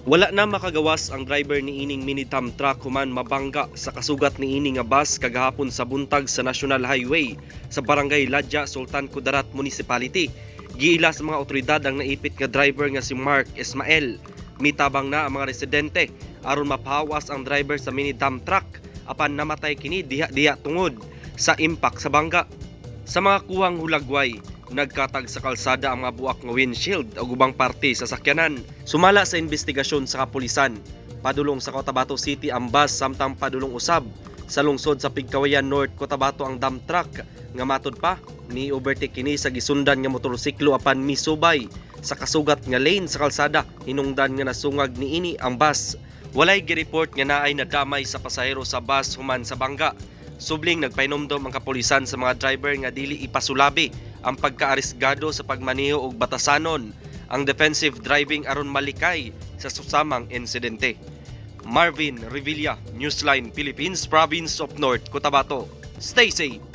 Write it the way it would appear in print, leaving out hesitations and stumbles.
Wala na makagawas ang driver ni ining mini dump truck human mabangga sa kasugat ni ini nga bus kagahapon sa buntag sa National Highway sa Barangay Ladya, Sultan Kudarat Municipality. Giila sa mga otoridad ang naipit nga driver nga si Mark Ismael. Mitabang na ang mga residente aron mapahawas ang driver sa mini dump truck apan namatay kini diha tungod sa impact sa bangga. Sa mga kuwang hulagway, nagkatag sa kalsada ang mga buak nga windshield o ubang parte sa sakyanan. Sumala sa investigasyon sa kapulisan, padulong sa Cotabato City ang bus samtang padulong usab sa lungsod sa Pigkawayan North, Cotabato ang dump truck nga matod pa ni overtake kini sa gisundan nga motorsiklo apan misubay sa kasugat nga lane sa kalsada. Hinungdan nga nasungag ni ini ang bus. Walay gireport nga naay nadamay sa pasahero sa bus human sa bangga. Subling nagpainomdom ang kapulisan sa mga driver nga dili ipasulabi ang pagkaarisgado sa pagmaneho og batasanon ang defensive driving aron malikay sa susamang insidente. Marvin Revilla, Newsline Philippines, Province of North Cotabato. Stay safe!